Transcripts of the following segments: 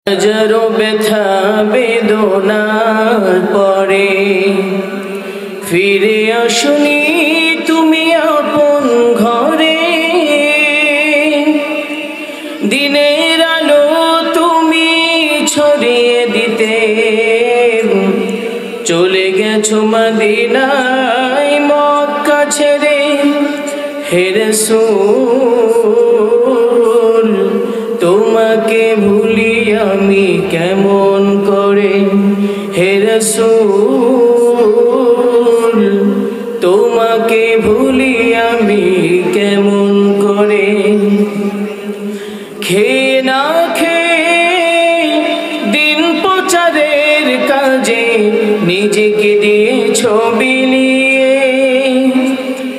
হাজারো ব্যথা বেদনার পরে ফিরে আসুনি তুমি আপন ঘরে। দিনের আলো তুমি ছড়িয়ে দিতে চলে গেছো মদিনায় মক্কা ছেড়ে। হে রাসূল তোমাকে ভুলি আমি কেমন করে। হে রাসূল তোমাকে ভুলি আমি কেমন করে। খেয়ে না খেয়ে দিন প্রচারের কাজে নিজেকে দিয়েছো বিলিয়ে।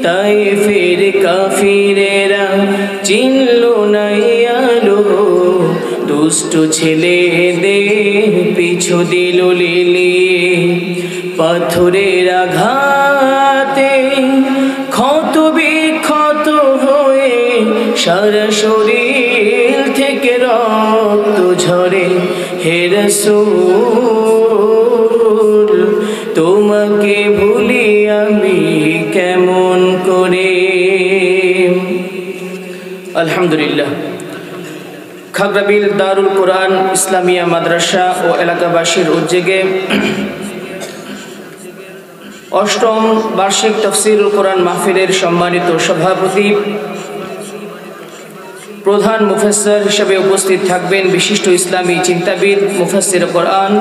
তায়েফের কাফিরেরা চিনল না আলো, দুষ্ট ছেলেদের পিছু দিল লিলিয়ে। পাথরের আঘাতে ক্ষত বিক্ষত হয়ে সারা শরীর থেকে রক্ত ঝরে। হে রাসূল তোমাকে ভুলি আমি কেমন করে। আলহামদুলিল্লাহ। খাগড়াবিল দারুল কোরআন ইসলামিয়া মাদ্রাসা ও এলাকাবাসীর উদ্যোগে অষ্টম বার্ষিক তাফসীরুল কোরআন মাহফিলের সম্মানিত সভাপতি প্রধান মুফাসসির হিসেবে উপস্থিত থাকবেন বিশিষ্ট ইসলামী চিন্তাবিদ মুফাসসির কোরআন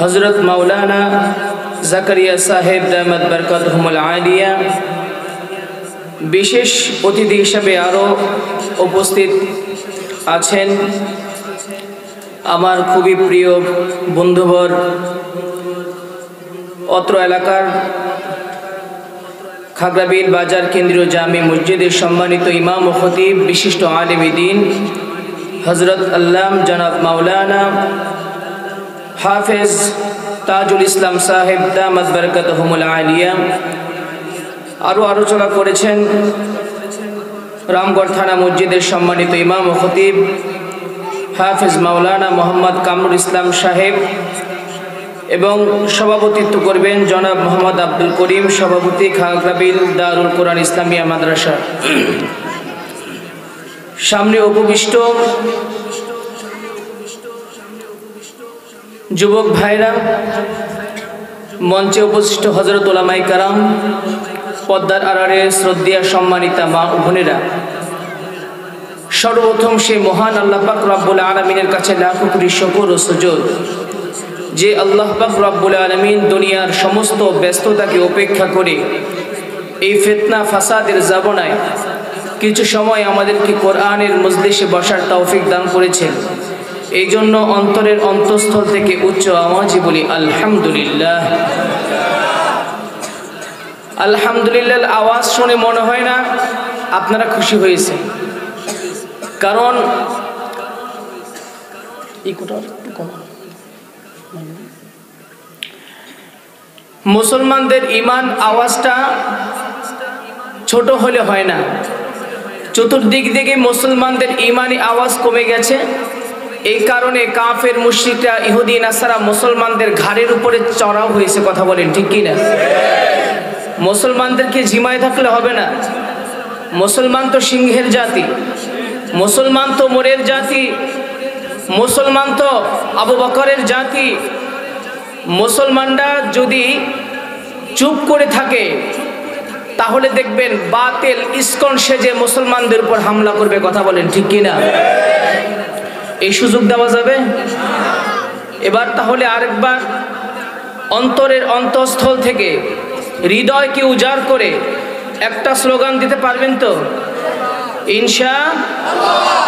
হযরত মাওলানা জাকারিয়া সাহেব দামাত বরকাতুহুল আলিয়া। বিশেষ অতিথি হিসেবে আরও উপস্থিত আছেন আমার খুবই প্রিয় বন্ধুবর, অত্র এলাকার খাগড়াবিল বাজার কেন্দ্রীয় জামে মসজিদের সম্মানিত ইমাম ও খতিব বিশিষ্ট আলেমে দ্বীন হযরত আল্লাম জনাব মাওলানা হাফেজ তাজুল ইসলাম সাহেব দামাত বরকাতুহুল আলিয়া। আরও আলোচনা করেছেন রামগড় থানা মসজিদের সম্মানিত ইমাম ও খতিব হাফেজ মাওলানা মোহাম্মদ কামরুল ইসলাম সাহেব এবং সভাপতিত্ব করবেন জনাব মোহাম্মদ আব্দুল করিম, সভাপতি খাগড়াবিল দারুল কোরআন ইসলামিয়া মাদ্রাসা। সামনে উপবিষ্ট যুবক ভাইরা, মঞ্চে উপস্থিত হযরত উলামায়ে কেরাম, পদ্মার আড়ালে শ্রদ্ধেয় সম্মানিতা মা ও বোনেরা, সর্বপ্রথম সেই মহান আল্লাহ পাক রব্বুল আলামিনের কাছে লাখো কোটি শুকর ও সুজুদ যে আল্লাহ পাক রব্বুল আলামিন দুনিয়ার সমস্ত ব্যস্ততাকে উপেক্ষা করে এই ফিতনা ফাসাদের জামানায় কিছু সময় আমাদেরকে কোরআনের মজলিসে বসার তৌফিক দান করেছেন। এই জন্য অন্তরের অন্তঃস্থল থেকে উচ্চ আওয়াজে বলি আলহামদুলিল্লাহ। আলহামদুলিল্লাহ আওয়াজ শুনে মনে হয় না আপনারা খুশি হয়েছেন, কারণ মুসলমানদের ঈমান আওয়াজটা ছোট হলে হয় না। চতুর্দিক থেকে মুসলমানদের ঈমানি আওয়াজ কমে গেছে। এই কারণে কাফের মুশরিকরা ইহুদি নাসারা মুসলমানদের ঘাড়ের উপরে চড়াও হয়েছে। কথা বলেন ঠিক কি না? মুসলমানদেরকে ঝিমায় থাকলে হবে না। মুসলমান তো সিংহের জাতি, মুসলমান তো মোরের জাতি, মুসলমান তো আবু বকরের জাতি। মুসলমানরা যদি চুপ করে থাকে তাহলে দেখবেন বাতিল ইসকন সেজে মুসলমানদের উপর হামলা করবে। কথা বলেন ঠিক কি না? এই সুযোগ দেওয়া যাবে? এবার তাহলে আরেকবার অন্তরের অন্তঃস্থল থেকে হৃদয়কে উজাড় করে একটা স্লোগান দিতে পারবেন তো? ইনশাআল্লাহ।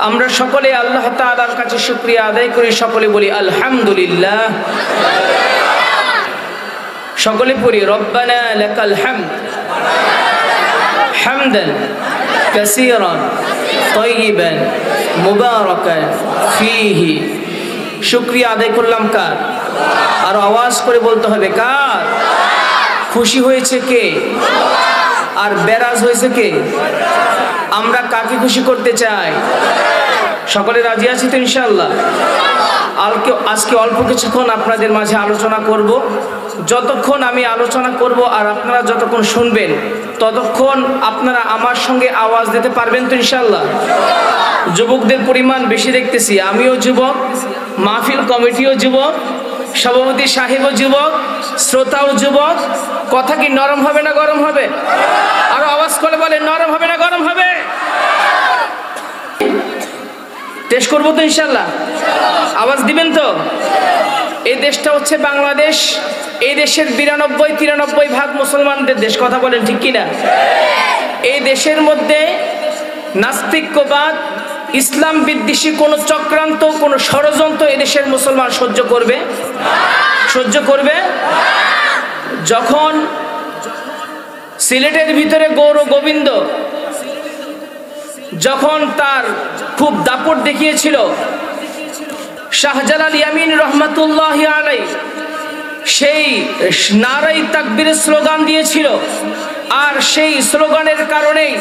আমরা সকলে আল্লাহ তাআলার কাছে শুকরিয়া আদায় করি, সকলে বলি আলহামদুলিল্লাহ। সকলে পড়ি রব্বানা লাকাল হামদ হামদান কাসীরান তাইয়িবান মুবারাকান ফীহি। শুকরিয়া আদায় করলাম কার? আর আওয়াজ করে বলতে হবে কার? খুশি হয়েছে কে? আর বেরাজ হয়েছে কে? আমরা কাকে খুশি করতে চাই? সকলে রাজি আছি তো ইনশাআল্লাহ? আজকে অল্প কিছুক্ষণ আপনাদের মাঝে আলোচনা করব। যতক্ষণ আমি আলোচনা করব আর আপনারা যতক্ষণ শুনবেন ততক্ষণ আপনারা আমার সঙ্গে আওয়াজ দিতে পারবেন তো ইনশাআল্লাহ? যুবকদের পরিমাণ বেশি দেখতেছি, আমিও যুবক, মাহফিল কমিটিও যুবক, সভাপতি সাহেবও যুবক, শ্রোতাও যুবক। কথা কি নরম হবে না গরম হবে? আরো আওয়াজ করে বলে, নরম হবে না গরম হবে? টেস্ট করবো তো ইনশাল্লাহ? আওয়াজ দিবেন তো? এই দেশটা হচ্ছে বাংলাদেশ। এই দেশের 92-93 ভাগ মুসলমানদের দেশ। কথা বলেন ঠিক কিনা? এই দেশের মধ্যে নাস্তিক্যবাদ, ইসলাম বিদ্বেষী কোনো চক্রান্ত, কোনো ষড়যন্ত্র এদেশের মুসলমান সহ্য করবে? সহ্য করবে? যখন সিলেটের ভিতরে গৌর গোবিন্দ যখন তার খুব দাপট দেখিয়েছিল, শাহজালাল ইয়ামিন রহমাতুল্লাহি আলাইহি সেই নারায়ে তাকবীরের স্লোগান দিয়েছিল, আর সেই স্লোগানের কারণেই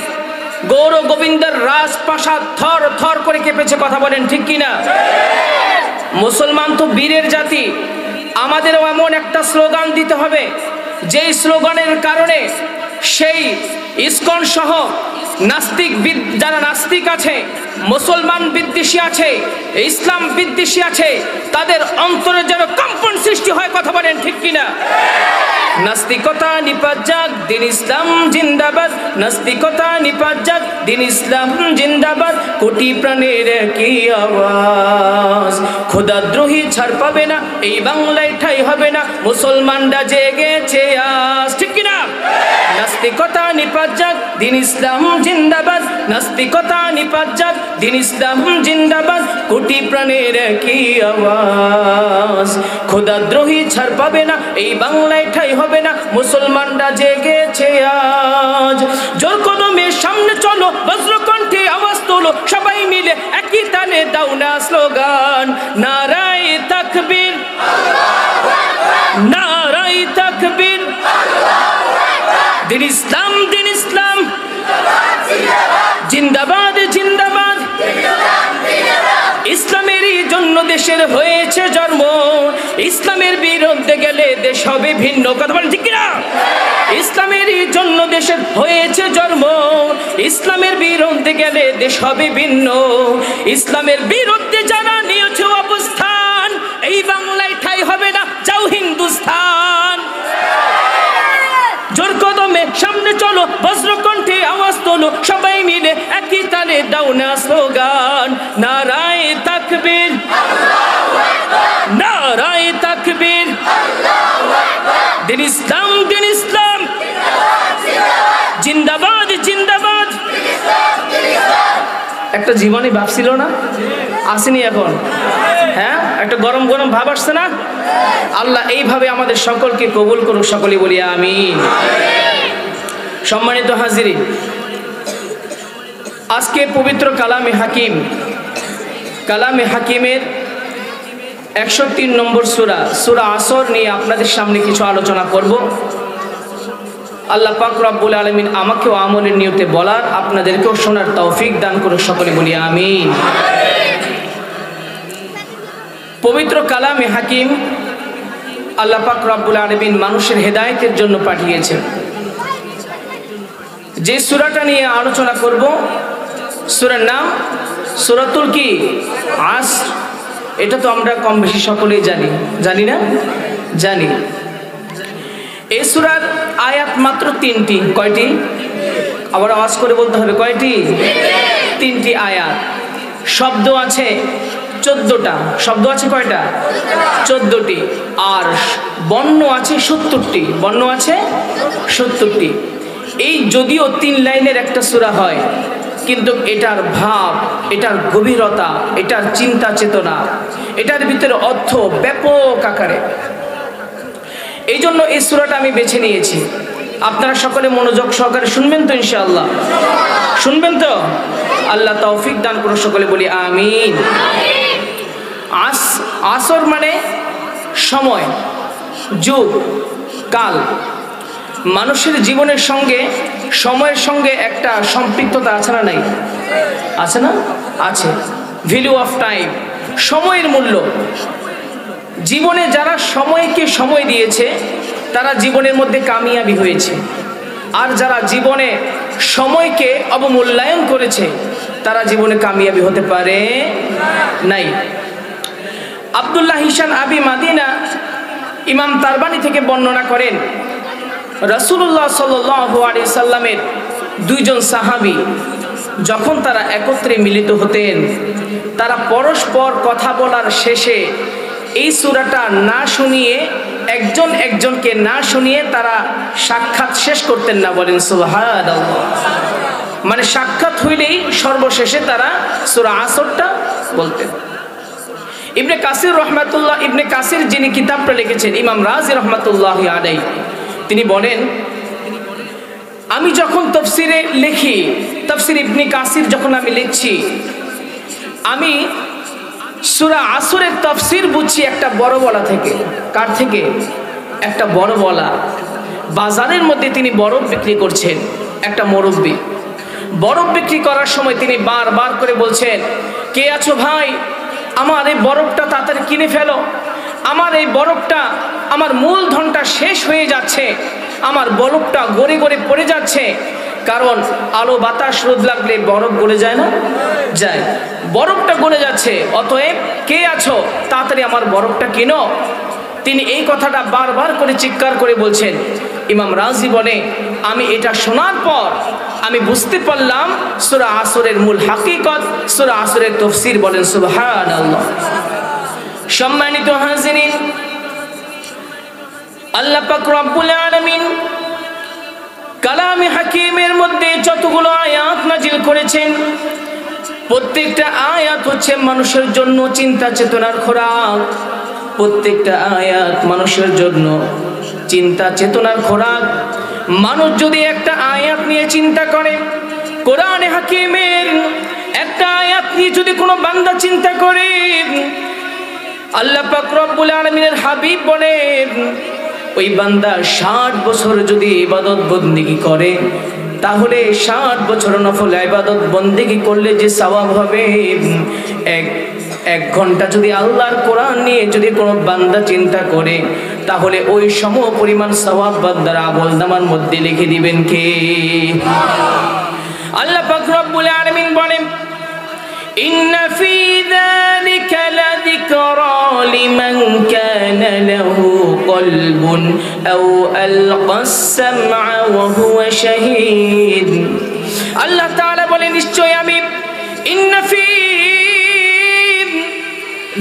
গৌর গোবিন্দের রাজপ্রাসাদ থর থর করে কেঁপেছে। কথা বলেন ঠিক কিনা? মুসলমান তো বীরের জাতি, আমাদেরও এমন একটা স্লোগান দিতে হবে যেই স্লোগানের কারণে সেই ইসকন সহ নাস্তিক, যারা নাস্তিক আছে, মুসলমান বিদ্বেষী আছে, ইসলাম বিদ্বেষী আছে, তাদের অন্তরে যেন কম্পন সৃষ্টি হয়। কথা বলেন ঠিক কিনা? নাস্তিকতা নিপাত যাক, দিন ইসলাম জিন্দাবাদ। নাস্তিকতা নিপাত যাক, দিন ইসলাম জিন্দাবাদ। কোটি প্রাণের কি আওয়াজ, খোদাদ্রোহী ছাড় পাবে না, এই বাংলায় ঠাই হবে না, মুসলমানরা জেগেছে আজ। ঠিক কিনা? নাস্তিকতা নিপাত যাক, দিন ইসলাম জিন্দাবাদ। নাস্তিকতা নিপাত যাক, দিন ইসলাম জিন্দাবাদ। কোটি প্রাণের কি আওয়াজ, খোদাদ্রোহী ছাড় পাবে না, এই বাংলায় ঠাই হবে না, মুসলমানরা জেগেছে আজ। জোর কদমে সামনে চলো, বজ্রকণ্ঠে আওয়াজ তোলো, সবাই মিলে একই তালে দাও না স্লোগান, নারায়ে তাকবীর, নারায়ে তাকবীর। দিন ইসলাম, দিন ইসলাম জিন্দাবাদ, জিন্দাবাদ। ইসলামেরই জন্য দেশের হয়েছে জন্ম, ইসলামের বিরুদ্ধে গেলে দেশ হবে ভিন্ন। কথা বলেন ঠিক কিনা? ইসলামেরই জন্য দেশের হয়েছে জন্ম, ইসলামের বিরুদ্ধে গেলে দেশ হবে ভিন্ন। ইসলামের বিরুদ্ধে যারা নিয়েছে অবস্থান, এই বাংলায় ঠাই হবে না, যাও হিন্দুস্তান। জোর কদমে সামনে চলো, বজ্রকণ্ঠে আওয়াজ তোলো, সবাই মিলে একই তালে দাও না স্লোগান, নারায়ে তাকবীর, নারায়ে তাকবীর। দিন ইসলাম, দিন ইসলাম জিন্দাবাদ, জিন্দাবাদ। একটা জীবনে ভাব ছিল না? আসেনি এখন? হ্যাঁ, একটা গরম গরম ভাব আসছে না? আল্লাহ এইভাবে আমাদের সকলকে কবুল করুক, সকলে বলি আমিন। সম্মানিত হাজিরিন, আজকে পবিত্র কালামে হাকিম, কালামে হাকিমের 103 নম্বর সূরা, সূরা আসর নিয়ে আপনাদের সামনে কিছু আলোচনা করব। আল্লাহ পাক রব্বুল আলামিন আমাকেও আমলের নিয়তে বলার, আপনাদেরকেও শোনার তৌফিক দান করুন, সকলে বলি আমিন। পবিত্র কালামে হাকিম আল্লাহ পাক রব্বুল আলামিন মানুষের হেদায়েতের জন্য পাঠিয়েছেন। যে সূরাটা নিয়ে আলোচনা করব, সূরার নাম সূরাতুল কি? আসর। এটা তো আমরা কম বেশি সকলেই জানি, জানি না? জানি। এই সূরার আয়াত মাত্র 3টি। কয়টি? আবার আওয়াজ করে বলতে হবে, কয়টি? 3টি আয়াত। শব্দ আছে 14টা। শব্দ আছে কয়টা? 14টি। আর বর্ণ আছে 70টি। বর্ণ আছে 70টি। এই যদিও 3 লাইনের একটা সূরা হয়, কিন্তু এটার ভাব, এটার গভীরতা, এটার চিন্তা চেতনা, এটার ভিতরে অর্থ ব্যাপক আকারে। এই জন্য এই সূরাটা আমি বেছে নিয়েছি। আপনারা সকলে মনোযোগ সহকারে শুনবেন তো ইনশাআল্লাহ? শুনবেন তো? আল্লাহ তৌফিক দান করুন, সকলে বলি আমিন। আসর মানে সময়, যুগ, কাল। মানুষের জীবনের সঙ্গে সময়ের সঙ্গে একটা সম্পৃক্ততা আছে না? নাই? আছে না? আছে। ভ্যালু অফ টাইম, সময়ের মূল্য। জীবনে যারা সময়কে সময় দিয়েছে তারা জীবনের মধ্যে কামিয়াবি হয়েছে, আর যারা জীবনে সময়কে অবমূল্যায়ন করেছে তারা জীবনে কামিয়াবি হতে পারে নাই। আব্দুল্লাহ হিসান আবি মাদিনা ইমাম তারবানি থেকে বর্ণনা করেন, রাসূলুল্লাহ সাল্লাল্লাহু আলাইহি সাল্লামের দুইজন সাহাবী যখন তারা একত্রে মিলিত হতেন, তারা পরস্পর কথা বলার শেষে এই সূরাটা না শুনিয়ে, একজন একজনকে না শুনিয়ে তারা সাক্ষাৎ শেষ করতেন না। বলেন সুবহানাল্লাহ। মানে সাক্ষাৎ হইলেই সর্বশেষে তারা সূরা আসরটা বলতেন। ইবনে কাসির যিনি কিতাবটা লিখেছেন, ইমাম রাজি রহমাতুল্লাহি আলাইহি, তিনি বলেন, আমি যখন তাফসিরে লিখি, তাফসির ইবনে কাসির যখন আমি লিখছি, আমি সূরা আসরের তাফসির বুঝছি একটা বড় বলা থেকে। কার থেকে? একটা বড় বলা। বাজারের মধ্যে তিনি বরফ বিক্রি করছেন, একটা মুরব্বি। বরফ বিক্রি করার সময় তিনি বারবার করে বলছেন, কে আছো ভাই, আমার এই বরফটা তাড়াতাড়ি কিনে ফেলো, আমার এই বরফটা, আমার মূলধনটা শেষ হয়ে যাচ্ছে, আমার বরফটা গড়ে গড়ে পড়ে যাচ্ছে। কারণ আলো বাতাস রোদ লাগলে বরফ গলে যায় না? যায়। বরফটা গলে যাচ্ছে, অতএব কে আছো, তাড়াতাড়ি আমার বরফটা কিনো। তিনি এই কথাটা বারবার করে চিৎকার করে বলছেন। ইমাম রাজি বলে, আমি এটা শোনার পর আমি বুঝতে পারলাম সূরা আসরের মূল হাকিকত, সূরা আসরের তাফসীর। বলেন সুবহানাল্লাহ। সম্মানিত হাজিরিন, আল্লাহ পাক রব্বুল আলামিন কালামে হাকিমের মধ্যে যতগুলো আয়াত নাজিল করেছেন, প্রত্যেকটা আয়াত হচ্ছে মানুষের জন্য চিন্তা চেতনার খোরাক। প্রত্যেকটা আয়াত মানুষের জন্য চিন্তা চেতনার খোরাক। মানুষ যদি একটা আয়াত নিয়ে চিন্তা করে, কোরআনে হাকিমের একটা আয়াত নিয়ে যদি কোনো বান্দা চিন্তা করে, আল্লাহ পাক রব্বুল আলামিনের হাবিব বলেন, ওই বান্দা 60 বছর যদি ইবাদত বন্দেগী করে, তাহলে 60 বছর নফল ইবাদত বন্দেগী করলে যে সওয়াব হবে, এক ঘন্টা যদি আল্লাহর কোরআন নিয়ে যদি কোনো বান্দা চিন্তা করে, তাহলে ওই সম পরিমাণ সওয়াব বান্দার আমলনামার মধ্যে লিখে দিবেন কে? আল্লাহ পাক রব্বুল আলামিন বলেন, ইন্না ফি যালিকা লাযিকরা লিমান কানা লাহু কলবুন আও আলকাস সামআ ওয়া হুয়া শাহীদ। আল্লাহ তাআলা বলেন, নিশ্চয় আমি, ইন্না ফি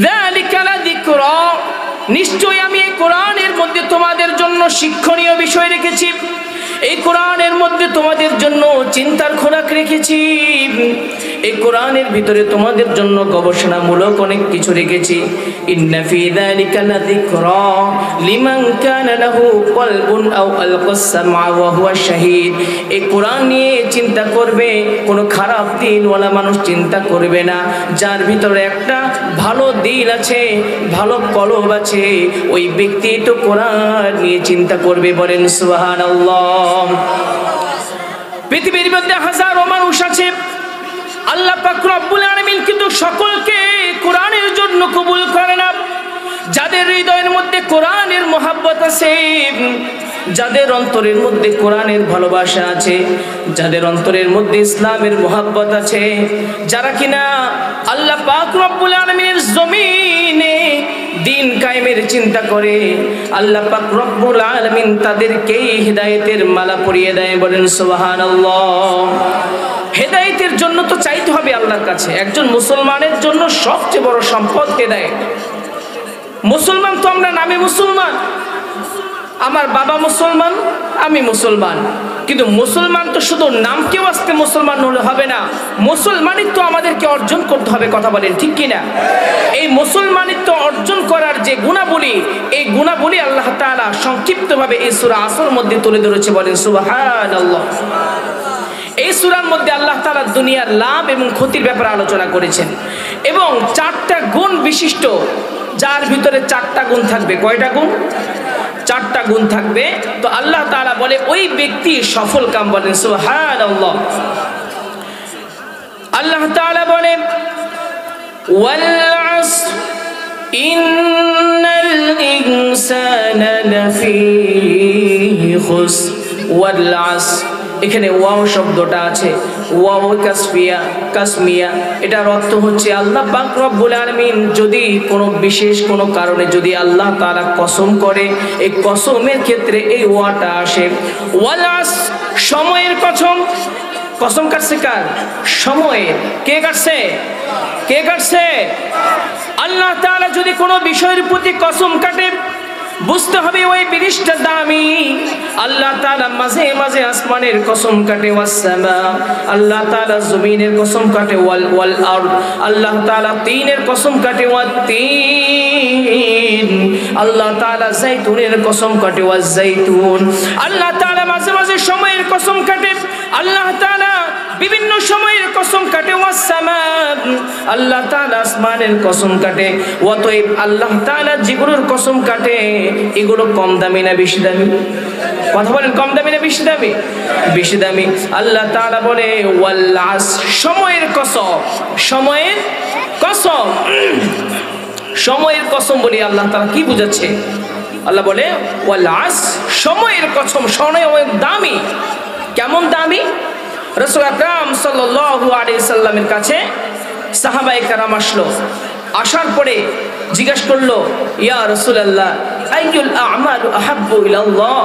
যালিকা লাযিকরা, নিশ্চয় আমি এই কোরআনের মধ্যে তোমাদের জন্য শিক্ষণীয় বিষয় রেখেছি, এই কোরআনের মধ্যে তোমাদের জন্য চিন্তার খোরাক রেখেছি, এই কোরআনের ভিতরে তোমাদের জন্য গবেষণামূলক অনেক কিছু রেখেছি। ইন্না ফি যালিকা লাযিকরা লিমান কানা লাহু কলবুন আও আলকাস সামআ ওয়া হুয়া শাহীদ। এই কোরআন নিয়ে চিন্তা করবে, কোনো খারাপ দিলওয়ালা মানুষ চিন্তা করবে না। যার ভিতরে একটা ভালো দিল আছে, ভালো কলব আছে, ওই ব্যক্তি তো কোরআন নিয়ে চিন্তা করবে। বলেন সুবহানাল্লাহ। পৃথিবীর মধ্যে হাজারো মানুষ আছে, আল্লাহ পাক রব্বুল আলামিন কিন্তু সকলকে কোরআনের জন্য কবুল করে না। যাদের হৃদয়ের মধ্যে কোরআনের মহব্বত আছে, যাদের অন্তরের মধ্যে কোরআনের ভালোবাসা আছে, যাদের অন্তরের মধ্যে ইসলামের মহব্বত আছে, যারা কিনা আল্লাহ পাক রব্বুল আলামিনের জমিনে দিন কায়েমের চিন্তা করে, আল্লাহ পাক রব্বুল আলামিন তাদেরকেই হিদায়াতের মালা পরিয়ে দেয়। বলেন সুবহানাল্লাহ। হেদায়েতের জন্য তো চাইতে হবে আল্লাহর কাছে। একজন মুসলমানের জন্য সবচেয়ে বড় সম্পদ হেদায়েত। মুসলমান তো আমরা নামে মুসলমান, আমার বাবা মুসলমান, আমি মুসলমান, কিন্তু মুসলমান তো শুধু নামকেও আজকে মুসলমান হলে হবে না, মুসলমানিত্ব আমাদেরকে অর্জন করতে হবে। কথা বলেন ঠিক কিনা? এই মুসলমানিত্ব অর্জন করার যে গুণাবলী, এই গুণাবলী আল্লাহ তাআলা সংক্ষিপ্তভাবে এই সূরা আসর মধ্যে তুলে ধরেছে। বলেন সুবহানাল্লাহ। এই সূরার মধ্যে আল্লাহ তাআলা দুনিয়ার লাভ এবং ক্ষতির ব্যাপারে আলোচনা করেছেন, এবং 4টা গুণ বিশিষ্ট, যার ভিতরে 4টা গুণ থাকবে। কয়টা গুণ? 4টা গুণ থাকবে। তো আল্লাহ তাআলা বলে ওই ব্যক্তি সফল কাম। বলেন সুবহানাল্লাহ। আল্লাহ তাআলা বলেন, ওয়াল আসর ইন্নাল ইনসানা লাফি খুসর। ওয়াল আসর, এখানে ওয়াও শব্দটা আছে, ওয়াও কাসমিয়া, এটার অর্থ হচ্ছে আল্লাহ পাক রব্বুল আলামিন যদি কোনো বিশেষ কোনো কারণে যদি আল্লাহ তাআলা কসম করে, এই কসমের ক্ষেত্রে এই ওয়াটা আসে। ওয়াল আসর, সময়ের কসম। কসম কাটছে কার? সময়ের। কে কাটছে? কে কাটছে? আল্লাহ তাআলা যদি কোনো বিষয়ের প্রতি কসম কাটে, বুঝতে হবে ওই জিনিসটা দামি। আল্লাহ তাআলা মাঝে মাঝে আসমানের কসম কাটে, ওয়াসসামা, আল্লাহ তাআলা জমিনের কসম কাটে, ওয়াল আরদ, আল্লাহ তাআলা তিনের কসম কাটে, ওয়াত্তিন, আল্লাহ তাআলা জাইতুনের কসম কাটে, ওয়াজ্জাইতুন। আল্লাহ তাআলা মাঝে মাঝে সময়ের কসম কাটে, আল্লাহ তাআলা বিভিন্ন সময়ের কসম কাটে, ওয়াসসামা, আল্লাহ তাআলা আসমানের কসম কাটে। অতএব আল্লাহ তাআলা যেগুলোর কসম কাটে এগুলো কম দামি না বেশি দামি? কথা বলেন, কম দামি না বেশি দামি? বেশি দামি। আল্লাহ তাআলা বলে ওয়াল আসর, সময়ের কসম, সময়ের কসম। সময়ের কসম বলি আল্লাহ তাআলা কি বুঝাচ্ছে? আল্লাহ বলে ওয়াল আসর, সময়ের কসম। সময় অনেক দামি। কেমন দামি? রাসূল আকরাম সাল্লাল্লাহু আলাইহি সাল্লামের কাছে সাহাবায়ে কেরাম আসলো। আসার পরে জিজ্ঞাসা করলো, ইয়া রাসূলুল্লাহ আইয়ুল আমালু আহাব্বু ইলাল্লাহ,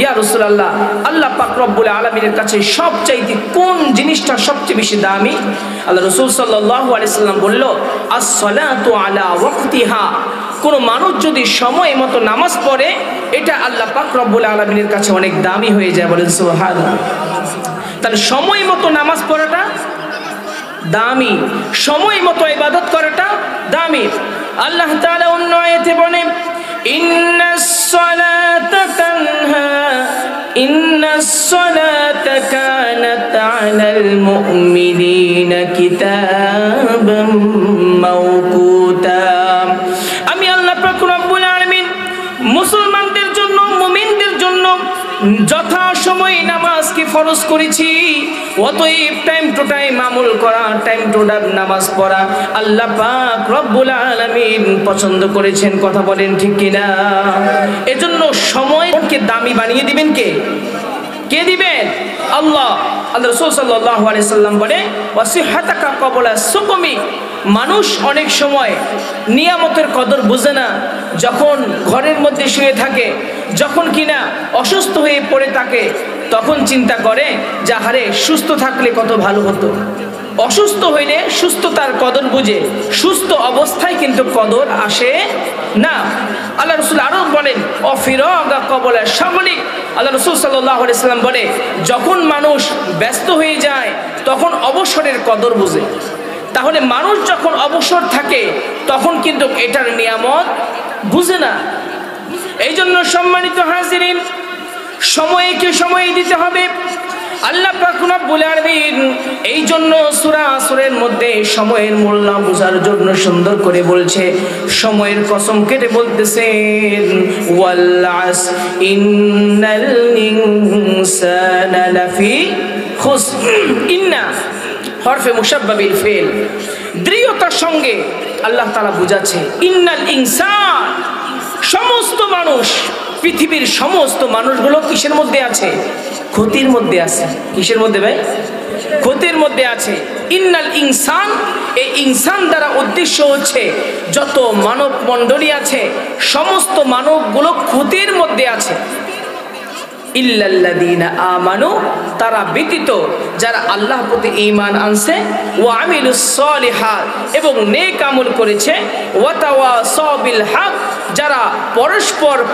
ইয়া রাসূলুল্লাহ আল্লাহ পাক রব্বুল আলামিনের কাছে সবচাইতে কোন জিনিসটা সবচেয়ে বেশি দামি? আল্লাহ রাসূল সাল্লাল্লাহু আলাইহি সাল্লাম বলল, আস-সালাতু আলা ওয়াক্তিহা, কোন মানুষ যদি সময় মতো নামাজ পড়ে এটা আল্লাহ পাক রব্বুল আলামিনের কাছে অনেক দামি হয়ে যায়। বলেন সুবহানাল্লাহ। তাহলে সময় মতো নামাজ পড়াটা দামি, সময় মতো ইবাদত করাটা দামি। আল্লাহ তাআলা অন্য আয়াতে বলেন, ইন্নাস সালাতা কানাত আলাল মুমিনিনা কিতাবাম মাওকুতা। আমি আল্লাহ পাক রব্বুল আলামিন মুসলমানদের জন্য, মুমিনদের জন্য যথা সময় নামাজকে ফরজ করেছি। অতএব টাইম টু টাইম আমল করা, টাইম টু টাইম নামাজ পড়া আল্লাহ পাক রব্বুল আলামিন পছন্দ করেছেন। কথা বলেন ঠিক কিনা? এজন্য সময়কে দামি বানিয়ে দিবেন কে? কে দিবেন? আল্লাহ। আল্লাহ রাসূল সাল্লাল্লাহু আলাইহি সাল্লাম বলে, ওয়াসিহাতাকা ক্বাবলা সুকুমি, মানুষ অনেক সময় নিয়ামতের কদর বুঝে না। যখন ঘরের মধ্যে শুয়ে থাকে, যখন কিনা অসুস্থ হয়ে পড়ে থাকে, তখন চিন্তা করে যে আরে সুস্থ থাকলে কত ভালো হতো। অসুস্থ হইলে সুস্থতার কদর বুঝে, সুস্থ অবস্থায় কিন্তু কদর আসে না। আল্লাহ রাসূল আরো বলেন, অফিরাগা ক্বাবলা শাগলি, আল্লাহ রাসূল সাল্লাল্লাহু আলাইহি সাল্লাম বলে, যখন মানুষ ব্যস্ত হয়ে যায় তখন অবসরের কদর বুঝে। তাহলে মানুষ যখন অবসর থাকে তখন কিন্তু এটার নিয়ামত বুঝে না। এই জন্য সম্মানিত হাজিরিন, সময়কে সময় দিতে হবে। আল্লাহ পাক রব্বুল আলামিন এই জন্য সূরা আসরের মধ্যে সময়ের মূল্য বোঝার জন্য সুন্দর করে বলছে, সময়ের কসম কেটে বলতেছেন, ওয়াল আসর ইন্নাল ইনসানা লাফি খুসর। ইন্না হরফে মুশাব্বাবিল ফিল, দৃঢ়তার সঙ্গে আল্লাহ তাআলা বুঝাচ্ছে, ইন্নাল ইনসান, সমস্ত মানুষ, পৃথিবীর সমস্ত মানুষগুলো কিসের মধ্যে আছে? ক্ষতির মধ্যে আছে। কিসের মধ্যে ভাই? ক্ষতির মধ্যে আছে। ইন্নাল ইনসান, এই ইনসান দ্বারা উদ্দেশ্য হচ্ছে যত মানব মণ্ডলী আছে সমস্ত মানবগুলো ক্ষতির মধ্যে আছে। ইল্লাল্লাযীনা আমানু, তারা ব্যতীত যারা আল্লাহর প্রতি ঈমান আনছে, ওয়া আমিলুস সলিহাত, এবং নেক আমল করেছে, ওয়া তাওয়াসাউ বিল হক, যারা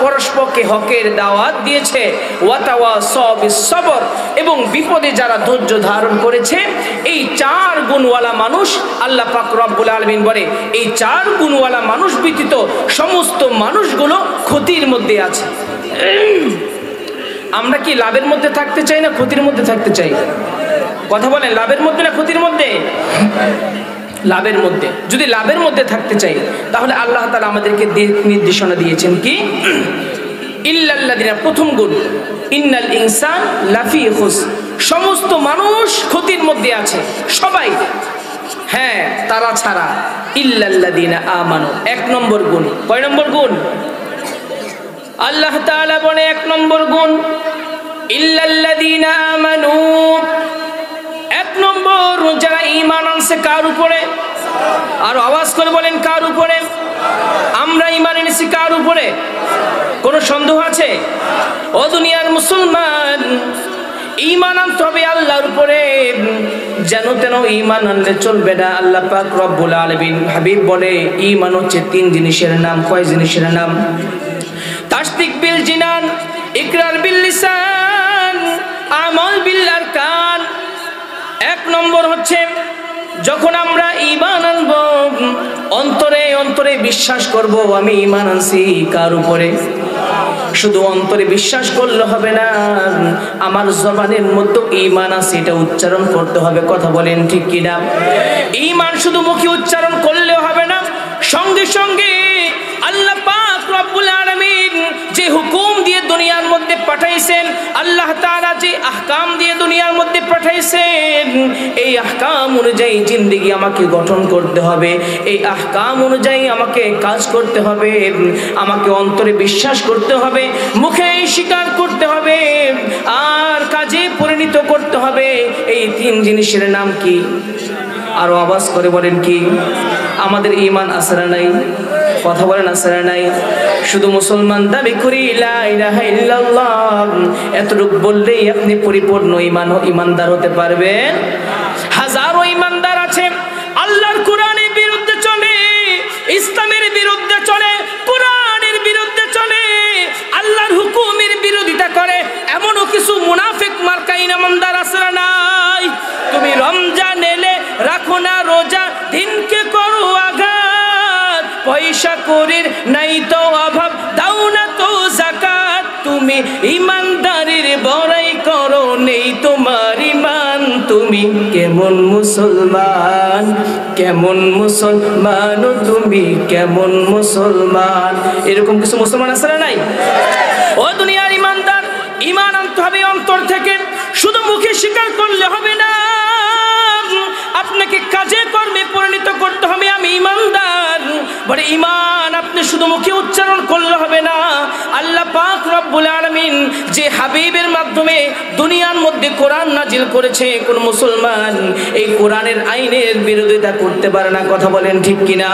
পরস্পরকে হকের দাওয়াত দিয়েছে, ওয়া তাওয়াসাউ বিস সবর, এবং বিপদে যারা ধৈর্য ধারণ করেছে। এই চার গুণওয়ালা মানুষ আল্লাহ পাক রব্বুল আলামিন বলে, এই চার গুণওয়ালা মানুষ ব্যতীত সমস্ত মানুষগুলো ক্ষতির মধ্যে আছে। আমরা কি লাভের মধ্যে থাকতে চাই না ক্ষতির মধ্যে থাকতে চাই? কথা বলেন, লাভের মধ্যে না ক্ষতির মধ্যে? লাভের মধ্যে। যদি লাভের মধ্যে থাকতে চাই তাহলে আল্লাহ তাআলা আমাদেরকে নির্দেশনা দিয়েছেন কি? ইল্লাল্লাযীনা, প্রথম গুণ, ইন্নাল ইনসান লাফি খুসর, সমস্ত মানুষ ক্ষতির মধ্যে আছে, সবাই। হ্যাঁ তারা ছাড়া, ইল্লাল্লাযীনা আমানু। 1 নম্বর গুণ। কয় নম্বর গুণ? আল্লাহ তাআলা বলে 1 নম্বর গুণ ইল্লাল্লাযীনা আমানু। 1 নম্বর যারা ঈমান আনছে কার উপরে? আর আওয়াজ করে বলেন কার উপরে? আমরা ঈমান এনেছি কার উপরে? কোনো সন্দেহ আছে? ও দুনিয়ার মুসলমান, ঈমান আনতে হবে আল্লাহর উপরে, যেন তেন ঈমান আনলে চলবে না। আল্লাহ পাক রব্বুল আলামিন হাবিব বলে ঈমান হচ্ছে 3 জিনিসের নাম। কয় জিনিসের নাম? তাসদিক বিল জিনান, ইকরার বিল লিসান, আমাল বিল আরকান। 1 নম্বর হচ্ছে যখন আমরা ঈমান আনব, অন্তরে অন্তরে বিশ্বাস করব আমি ঈমান আনছি কার উপরে? শুধু অন্তরে বিশ্বাস করলে হবে না, আমার জবানের মধ্যে ঈমান আছে এটা উচ্চারণ করতে হবে। কথা বলেন ঠিক কিনা? ঈমান শুধু মুখে উচ্চারণ করলেও হবে না, সঙ্গে সঙ্গে আল্লাহ পাক রব্বুল আলামিন যে হুকুম দিয়ে দুনিয়ার মধ্যে পাঠাইছেন, আল্লাহ তাআলা যে আহকাম দিয়ে দুনিয়ার মধ্যে পাঠাইছেন, এই আহকাম অনুযায়ী জিন্দেগি আমাকে গঠন করতে হবে, এই আহকাম অনুযায়ী আমাকে কাজ করতে হবে, আমাকে অন্তরে বিশ্বাস করতে হবে, মুখে স্বীকার করতে হবে, আর কাজে পরিণত করতে হবে। এই 3 জিনিসের নাম কি? আরো আওয়াজ করে বলেন কি? আমাদের ঈমান আছে না নাই? কথা বলেন আছে না নাই? শুধু মুসলমান দাবি করি লা ইলাহা ইল্লাল্লাহ এতটুকু বললেই আপনি পরিপূর্ণ ঈমানদার হতে পারবেন? হাজারো ঈমানদার আছে আল্লাহর কোরআনের বিরুদ্ধে চলে, ইসলামের বিরুদ্ধে চলে, কোরআনের বিরুদ্ধে চলে, আল্লাহর হুকুমের বিরোধিতা করে। এমনও কিছু মুনাফিক মার্কা ঈমানদার আছে না নাই? তুমি রমজান এলে রাখো না রোজা, দিনকে করো আঘাত, পয়সা করির নাই তো অভাব, দাও না তো যাকাত, তুমি ঈমানদারির বড়াই করো, নেই তোমার ঈমান, তুমি কেমন মুসলমান? কেমন মুসলমান তুমি? কেমন মুসলমান? এরকম কিছু মুসলমান আছে না নাই? ও দুনিয়ার ঈমানদার, ঈমান আনতে হবে অন্তর থেকে, শুধু মুখে স্বীকার করলে হবে না, আপনাকে কাজে কর্মে পরিণত করতে হবে আমি ঈমানদার। বলে ঈমান আপনি শুধু মুখে উচ্চারণ করলে হবে না। আল্লাহ পাক রব্বুল আলামিন যে হাবিবের মাধ্যমে দুনিয়ার মধ্যে কোরআন নাজিল করেছে, কোন মুসলমান এই কোরআনের আইনের বিরোধিতা করতে পারে না। কথা বলেন ঠিক কিনা?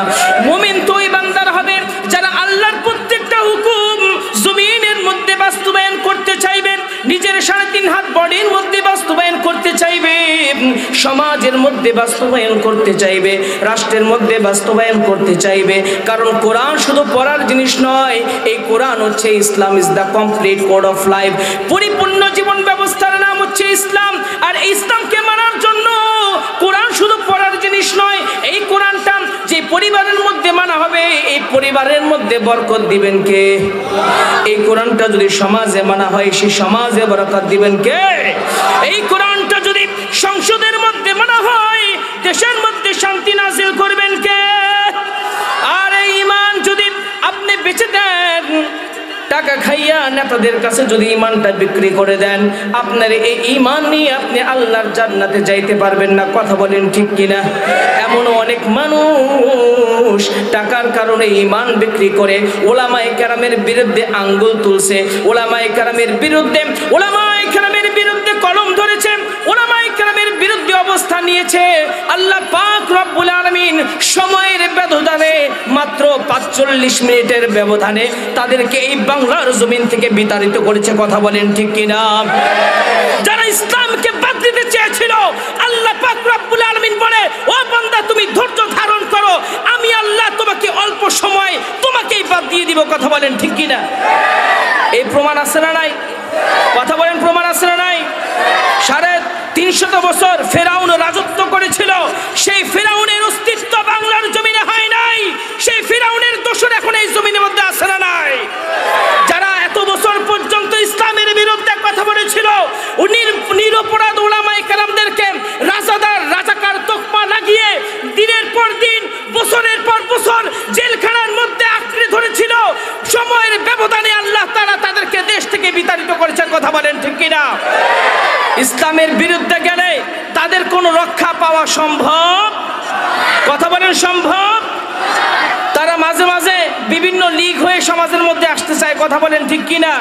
মুমিন তো ঈমানদার হবে যারা আল্লাহর প্রত্যেকটা হুকুম জমিনের মধ্যে বাস্তবায়ন করতে চাইবেন, নিজের 3.5 হাত বডির মধ্যে বাস্তবায়ন করতে চাইবে, সমাজের মধ্যে বাস্তবায়ন করতে চাইবে, রাষ্ট্রের মধ্যে বাস্তবায়ন করতে চাইবে। কারণ কোরআন শুধু পড়ার জিনিস নয়, এই কোরআন হচ্ছে Islam is the complete code of life. পরিপূর্ণ জীবন ব্যবস্থার নাম হচ্ছে ইসলাম। আর ইসলামকে মানার জন্য কোরআন শুধু পড়ার জিনিস নয়, এই কোরআনটা যে পরিবারের মধ্যে মানা হবে, এই পরিবারের মধ্যে বরকত দিবেন কে? এই কোরআনটা যদি সমাজে মানা হয়, সেই সমাজে বরকত দিবেন কে? এই কোরআনটা যদি সংসদের মধ্যে মানা হয়, দেশের মধ্যে শান্তি নাজিল করবেন কে? আর এই ঈমান যদি আপনি বেচে দেন, টাকা খাইয়া নেতাদের কাছে যদি ঈমানটা বিক্রি করে দেন, আপনার এই ঈমান নিয়ে আপনি আল্লাহর জান্নাতে যাইতে পারবেন না। কথা বলেন ঠিক কিনা? এমনও অনেক মানুষ টাকার কারণে ঈমান বিক্রি করে ওলামায়ে কেরামের বিরুদ্ধে আঙ্গুল তুলছে, ওলামায়ে কেরামের বিরুদ্ধে কলম ধরেছে, ওলামায়ে কেরামের বিরুদ্ধে অবস্থান নিয়েছে। আল্লাহ পাক রব্বুল আলামিন সময়ের ব্যবধানে, মাত্র 45 মিনিটের ব্যবধানে তাদেরকে এই বাংলার জমিন থেকে বিতাড়িত করেছে। কথা বলেন ঠিক কিনা? যারা ইসলামকে বাদ দিতে চেয়েছিল, আল্লাহ পাক রব্বুল আলামিন বলে, ও বান্দা তুমি ধৈর্য ধারণ করো, আমি আল্লাহ তোমাকে অল্প সময় তোমাকেই বাদ দিয়ে দিব। কথা বলেন ঠিক কিনা? এই প্রমাণ আছে না নাই? কথা বলেন প্রমাণ আছে না নাই? 350 বছর ফেরাউন রাজত্ব করেছিল, সেই ফেরাউনের অস্তিত্ব বাংলার জমিনে হয় নাই। সেই ফেরাউনের দোসর এখন এই জমিনের মধ্যে আছে না নাই? যারা এত বছর পর্যন্ত ইসলামের বিরুদ্ধে কথা বলেছিল, নিরপরাধ ওলামায়ে কেরামদেরকে রাজাকার তকমা লাগিয়ে দিনের পর দিন, বছরের পর বছর জেলখানার মধ্যে আঁকড়ে ধরেছিল, সময়ের ব্যবধানে আল্লাহ তাআলা তাদেরকে দেশ থেকে বিতাড়িত করেছেন। কথা বলেন ঠিক কিনা? ইসলামের বিরুদ্ধে গেলে তাদের কোনো রক্ষা পাওয়া সম্ভব কথা বলেন সম্ভব? তারা মাঝে মাঝে বিভিন্ন লীগ হয়ে সমাজের মধ্যে আসতে চায়, কথা বলেন ঠিক কিনা?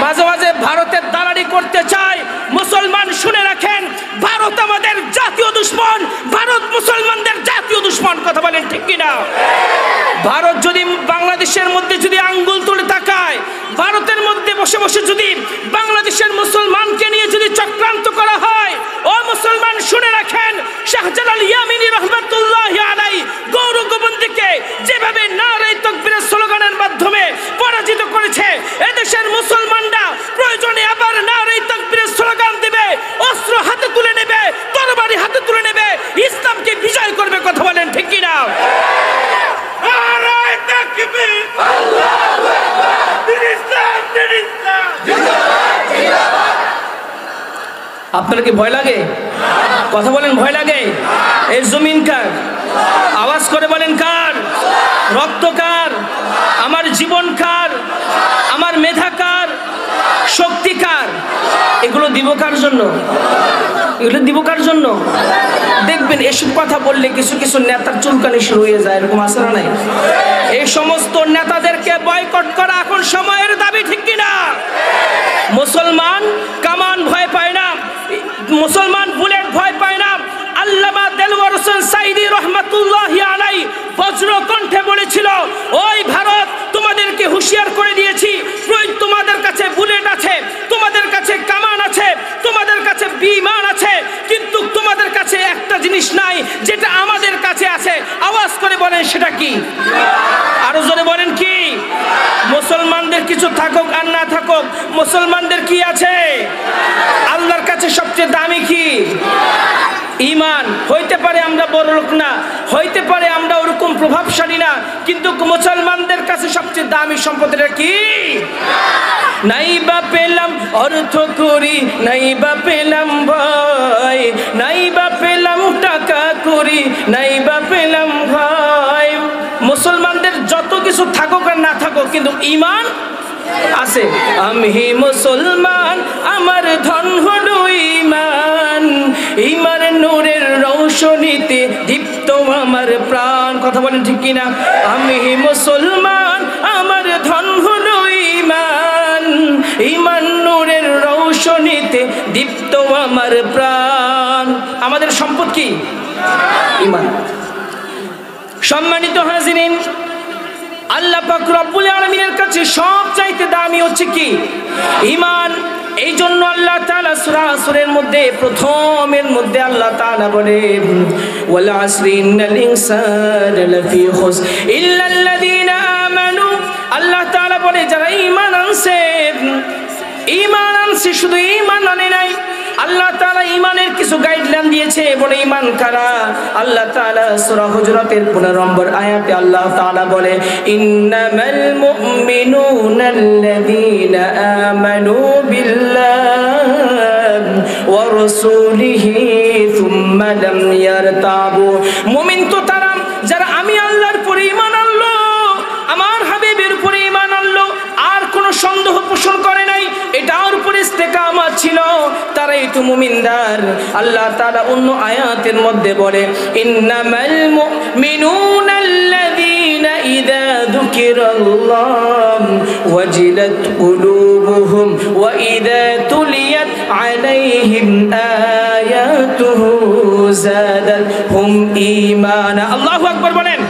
মাঝে মাঝে ভারতের দালালি করতে চায়। মুসলমান শুনে রাখেন, ভারত আমাদের জাতীয় দুশ্মন, ভারত মুসলমানদের জাতীয় দুশ্মন, কথা বলেন ঠিক কিনা? ভারত যদি বাংলাদেশের মধ্যে যদি আঙ্গুল তুলে তাকায়, ভারতের মধ্যে বসে বসে যদি বাংলাদেশের মুসলমানকে নিয়ে যদি চক্রান্ত করা হয়, ও মুসলমান শুনে রাখেন, শাহজালাল ইয়ামিনী রহমাতুল্লাহি আলাইহি গৌর গোবিন্দকে যেভাবে নারে তাকবীরের স্লোগানের মাধ্যমে পরাজিত করেছে, এদেশের মুসলমানরা প্রয়োজনে আবার নারে তাকবীরের স্লোগান দেবে, অস্ত্র হাতে তুলে নেবে, তরবারি হাতে তুলে নেবে, ইসলামকে বিজয় করবে, কথা বলেন ঠিক কিনা? নারে তাকবীর, আল্লাহু আকবার, দিন ইসলাম, দিন ইসলাম, জিন্দাবাদ, জিন্দাবাদ। আপনার কি ভয় লাগে? কথা বলেন, ভয় লাগে? এই জমিন কার? আওয়াজ করে বলেন কার? রক্ত কার? আমার জীবন কার? আমার মেধা কার? শক্তি কার? এগুলো দিব কার জন্য? এগুলো দিব কার জন্য? দেখবেন এসব কথা বললে কিছু কিছু নেতার চুলকানি শুরু হয়ে যায়, এরকম আছে না নাই? এই সমস্ত নেতাদেরকে বয়কট করা এখন সময়ের দাবি, ঠিক কিনা? মুসলমান কামান ভয় পায় না, মুসলমান বুলেট ভয় পায় না। আল্লামা দেলওয়ার হোসেন সাইদি রহমাতুল্লাহি আলাইহি বজ্র কণ্ঠে বলেছিল, ওই ভারত, তোমাদেরকে হুঁশিয়ার করে দিয়েছি, তোমাদের কাছে বুলেট আছে, তোমাদের কাছে কামান আছে, তোমাদের কাছে বিমান আছে, কিন্তু তোমাদের কাছে একটা জিনিস নাই যেটা আমাদের কাছে আছে। আওয়াজ করে বলেন সেটা কি? আরো জোরে বলেন কি? মুসলমানদের কিছু থাকুক আর না থাকুক, মুসলমানদের কি আছে? আল্লাহর কাছে সবচেয়ে দামি কি? ঈমান। হইতে পারে আমরা বড় লোক না, হইতে পারে আমরা ওরকম প্রভাবশালী না, কিন্তু মুসলমানদের কাছে সবচেয়ে দামি সম্পদটা কি? নাইবা পেলাম অর্থ করি, নাইবা পেলাম ভয়, নাইবা পেলাম টাকা করি, নাইবা পেলাম ভয়। মুসলমানদের যত কিছু থাকুক আর না থাকুক, কিন্তু ঈমান আছে। আমি মুসলমান, আমার ধন হলো ঈমান, ঈমানের নূরের রৌশনীতে দীপ্ত আমার প্রাণ, কথা বলেন ঠিক কিনা? আমি মুসলমান, আমার ধন হলো ঈমান, ঈমান নূরের রৌশনীতে দীপ্ত আমার প্রাণ। আমাদের সম্পদ কি? ঈমান। সম্মানিত হাজিরিন, আল্লাহ পাক রব্বুল আলামিনের কাছে সবচাইতে দামি হচ্ছে কি? ঈমান। এই জন্য আল্লাহ তাআলা সূরা আসরের মধ্যে প্রথমের মধ্যে আল্লাহ তাআলা বলেন, ওয়াল আসরি ইন্নাল ইনসানা লাফি খুস ইল্লাল্লাযীনা আমানু। আল্লাহ তাআলা বলে যারা ঈমান আনছে, ঈমান আনছে, শুধু ঈমান আনে নাই, আল্লাহ তাআলা ঈমানের কিছু গাইডলাইন দিয়েছে। বলে ঈমান কারা? আল্লাহ তাআলা সূরা হুজুরাতের 15 নম্বর আয়াতে আল্লাহ তাআলা বলে, ইন্নামাল মুমিনুনাল্লাযীনা আমানু বিল্লাহি ওয়া রাসূলিহি সুম্মা লাম ইয়ারতাবু। মুমিন তো তারা যারা আমি আল্লাহর উপর ঈমান আনলো, আমার হাবিবের উপর ঈমান আনলো, আর কোনো সন্দেহ পোষণ করে নাই, এটার উপরে ইস্তেকামত ছিল, তারাই তো মুমিনদার। আল্লাহ তাআলা অন্য আয়াতের মধ্যে বলে, ইন্নামাল মুমিনুনাল্লাযীনা ইযা যুকিরাল্লাহু ওয়াজিলাত কুলুবুহুম ওয়া ইযা তুলিয়াত আলাইহিম আয়াতুহু যাদাতহুম ঈমানা। আল্লাহু আকবার বলেন।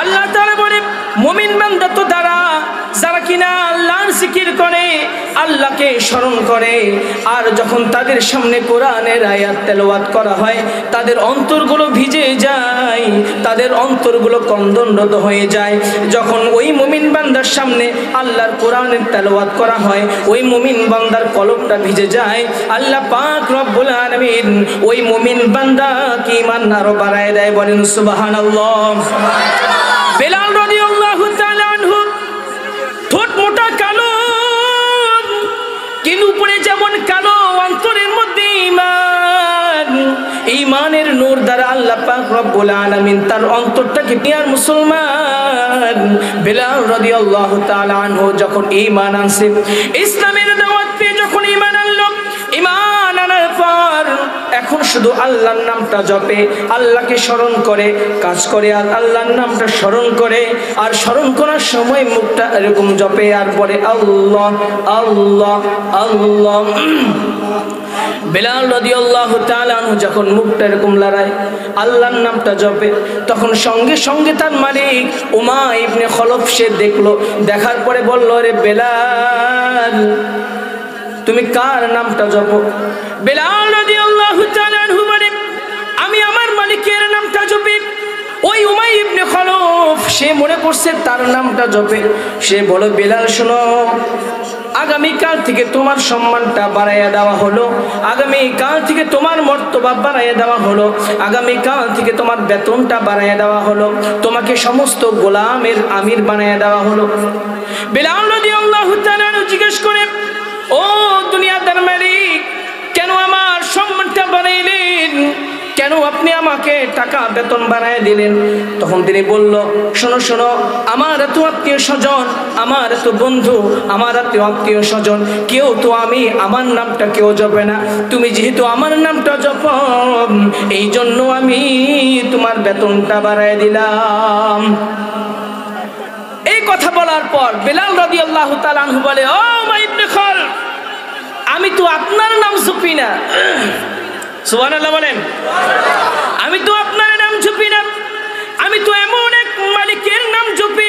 আল্লাহ তাআলা বলে মুমিন বান্দা তো তারা যারা কিনা আল্লাহর জিকির করে, আল্লাহকে স্মরণ করে, আর যখন তাদের সামনে কোরআনের আয়াত তেলাওয়াত করা হয়, তাদের অন্তরগুলো ভিজে যায়, তাদের অন্তরগুলো ক্রন্দনরত হয়ে যায়। যখন ওই মুমিন বান্দার সামনে আল্লাহর কোরআনের তেলাওয়াত করা হয়, ওই মুমিন বান্দার কলবটা ভিজে যায়। আল্লাহ পাক রব্বুল আলামিন ওই মুমিন বান্দাকে ঈমান আরো বাড়ায় দেয়। বলেন সুবহানাল্লাহ। বেলাল রাদিয়াল্লাহু তাআলা আনহু ঠোঁট মোটা কালো, কিন্তু উপরে যেমন কালো, অন্তরের মধ্যে ঈমান। ঈমানের নূর দ্বারা আল্লাহ পাক রব্বুল আলামিন তার অন্তরটাকে পিয়ার মুসলমান। বেলাল রাদিয়াল্লাহু তাআলা আনহু যখন ঈমান আনছে, ইসলামের দাওয়াত পেয়ে যখন ঈমান আনলো, ঈমান আনার পর এখন শুধু আল্লাহর নামটা জপে, আল্লাহকে স্মরণ করে, কাজ করে আর আল্লাহর নামটা স্মরণ করে, আর স্মরণ করার সময় মুখটা এরকম জপে আর বলে আল্লাহ আল্লাহ আল্লাহ। বেলাল রাদিয়াল্লাহু তাআলা আনহু যখন মুখটা এরকম লড়ায়, আল্লাহর নামটা জপে, তখন সঙ্গে সঙ্গে তার মালিক উমাইয়া ইবনে খলফ সে দেখলো, দেখার পরে বলল, রে বেলাল তুমি কার নামটা জপো? বেলাল রাদিয়াল্লাহু তাআলা আনহু বলে, আমি আমার মালিকের নামটা জপি। ওই উমাইয়া ইবনে খলফ সে মনে করছে তার নামটা জপে। সে বলে, বেলাল শোনো, আগামীকাল থেকে তোমার সম্মানটা বাড়াইয়া দেওয়া হলো, আগামীকাল থেকে তোমার মর্তবা বাড়াইয়া দেওয়া হলো, আগামীকাল থেকে তোমার বেতনটা বাড়াইয়া দেওয়া হলো, তোমাকে সমস্ত গোলামের আমির বানাইয়া দেওয়া হলো। বেলাল রাদিয়াল্লাহু তাআলা জিজ্ঞেস করে, ও দুনিয়াদার মালিক, কেন আমার সম্মানটা বাড়াইলেন? কেন আপনি আমাকে টাকা বেতন বাড়ায় দিলেন? তখন তিনি বলল, শোনো শোনো, আমার এত আত্মীয় স্বজন, আমার এত বন্ধু, আমার এত আত্মীয় স্বজন, কেউ তো আমার নামটা কেউ জপে না। তুমি যেহেতু আমার নামটা জপ, এই জন্য আমি তোমার বেতনটা বাড়ায় দিলাম। এই কথা বলার পর বেলাল রাদিয়াল্লাহু তাআলা আনহু বলে, ও উমাইয়া ইবনে খলফ, আমি তো আপনার নাম জপি না। সুবহানাল্লাহ বলেন। আমি তো আপনার নাম জপি না, আমি তো এমন এক মালিকের নাম জপি,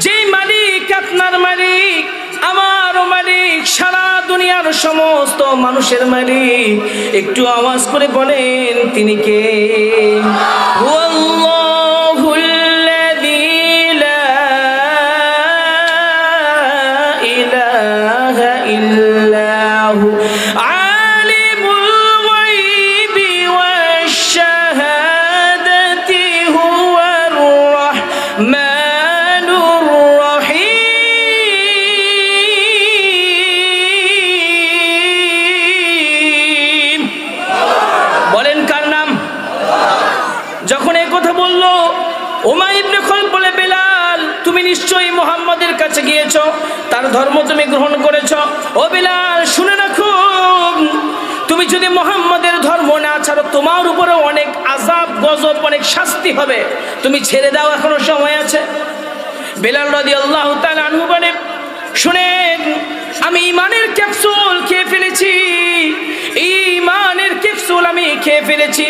যেই মালিক আপনার মালিক, আমারও মালিক, সারা দুনিয়ার সমস্ত মানুষের মালিক। একটু আওয়াজ করে বলেন তিনি কে? হুয়াল্লাহুল্লাযী লা ইলাহা ইল্লাহু নিশ্চয়ই মুহাম্মাদের কাছে গিয়েছো, তার ধর্ম তুমি গ্রহণ করেছো। ও বেলাল শুনে রাখো, তুমি যদি মুহাম্মাদের ধর্ম না ছাড়ো, তোমার উপরে অনেক আযাব গজব, অনেক শাস্তি হবে। তুমি ছেড়ে দাও, এখনো সময় আছে। বেলাল রাদিয়াল্লাহু তাআলা আনহু বলে, শুনেন, আমি ঈমানের ক্যাপসুল খেয়ে ফেলেছি, ঈমানের ক্যাপসুল আমি খেয়ে ফেলেছি।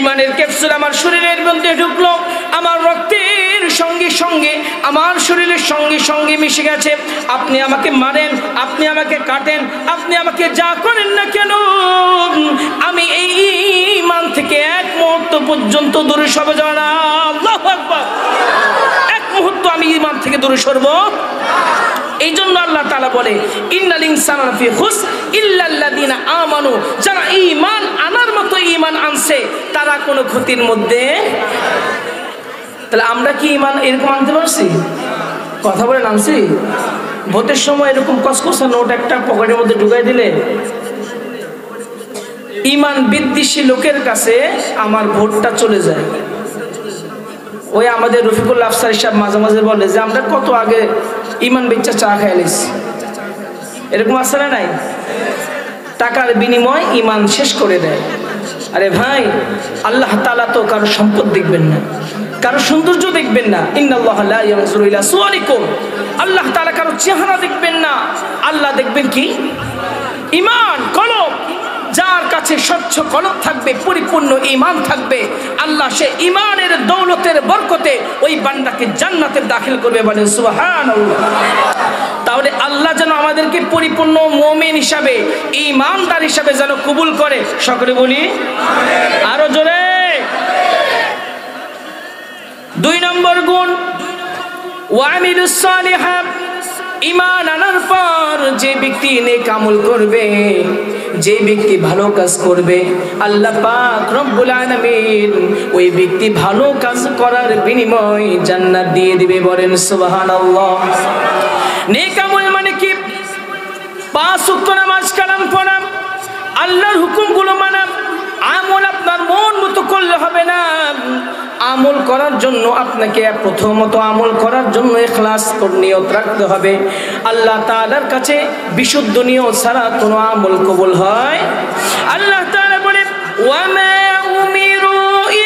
ঈমানের ক্যাপসুল আমার শরীরের মধ্যে ঢুকলো, আমার রক্তের সঙ্গে সঙ্গে, আমার শরীরের সঙ্গে সঙ্গে মিশে গেছে। আপনি আমাকে মারেন, আপনি আমাকে কাটেন, আপনি আমাকে যা করেন না কেন, আমি এই ঈমান থেকে এক মুহূর্ত পর্যন্ত দূরে সরে যাব না। আল্লাহু আকবার। এক মুহূর্ত আমি ঈমান থেকে দূরে সরব। এই জন্য আল্লাহ তাআলা বলে, ইন্নাল ইনসানা লাফি খুসর ইল্লাল্লাযিনা আমানু, যারা ঈমান আনার মতো ঈমান আনছে তারা কোনো ক্ষতির মধ্যে। তাহলে আমরা কি ঈমান এরকম আনতে পারছি? কথা বলে আনছি? ভোটের সময় এরকম কসকসা নোট একটা পকেটের মধ্যে ঢুকাই দিলে, ঈমান বিদ্বেষী লোকের কাছে আমার ভোটটা চলে যায়। ওই আমাদের রফিকুল আফসার সাহেব মাঝে মাঝে বলে যে আমরা কত আগে ঈমান বেচা চা খাই নিছি, এরকম আছে না নাই? টাকার বিনিময় ঈমান শেষ করে দেয়। আরে ভাই, আল্লাহ তাআলা তো কারো সম্পদ দেখবেন না, কারো সৌন্দর্য দেখবেন না। ইন্নাল্লাহা লা ইয়ানজুরু ইলা সুওয়ারিকুম, আল্লাহ তাআলা কারো চেহারা দেখবেন না, আল্লাহ দেখবেন কি? ঈমান, কলব। যার কাছে স্বচ্ছ কলব থাকবে, পরিপূর্ণ ঈমান থাকবে, আল্লাহ সে ঈমানের দৌলতের বরকতে ওই বান্দাকে জান্নাতে দাখিল করবে। বলেন সুবহানাল্লাহ। তাহলে আল্লাহ যেন আমাদেরকে পরিপূর্ণ মুমিন হিসাবে, ঈমানদার হিসাবে যেন কবুল করে। সকলে বলি আমিন। আরো জোরে। 2 নম্বর গুণ, ওয়ামিলুস সালিহাত। ঈমান আনার পর যে ব্যক্তি নেক আমল করবে, যে ব্যক্তি ভালো কাজ করবে, আল্লাহ পাক রব্বুল আলামিন ওই ব্যক্তি ভালো কাজ করার বিনিময়ে জান্নাত দিয়ে দিবে। বলেন সুবহানাল্লাহ। নেক আমল মানে কি? 5 ওয়াক্ত নামাজ কালাম পড়া, আল্লাহর হুকুমগুলো মানা। আমল আপনার মন মতো করলে হবে না। আমল করার জন্য আপনাকে প্রথমত আমল করার জন্য ইখলাস নিয়ত রাখতে হবে। আল্লাহ তাআলার কাছে বিশুদ্ধ নিয়ত ছাড়া কোনো আমল কবুল হয়। আল্লাহ তাআলা বলে, ওয়ামা উমিরু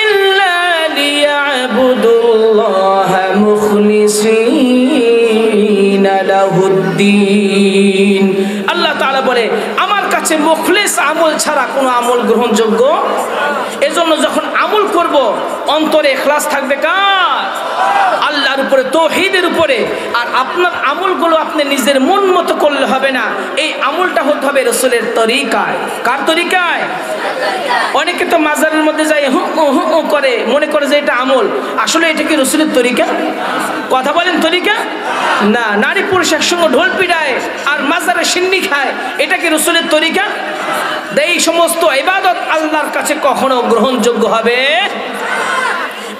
ইল্লা লিয়াবুদুল্লাহা মুখলিসিনা লাহুদ্দিন। আল্লাহ তাআলা বলে আমার কাছে মুখলিস আমল ছাড়া কোনো আমল গ্রহণযোগ্য। এজন্য যখন আমল করব অন্তরে ইখলাস থাকবে কার? আল্লাহর উপরে, তাওহীদের উপরে। আর আপনার আমলগুলো আপনি নিজের মন মতো করলে হবে না, এই আমলটা হতে হবে রাসূলের তরিকায়। কার তরিকায়? অনেকে তো মাজারের মধ্যে যায় হু হু করে, মনে করে যে এটা আমল। আসলে এটা কি রাসূলের তরিকা? কথা বলেন, তরিকা না। নারী পুরুষ একসঙ্গে ঢোল পিটায় আর মাজারে সিন্নি খায়, এটা কি রাসূলের তরিকা? এই সমস্ত ইবাদত আল্লাহর কাছে কখনো গ্রহণযোগ্য হবে?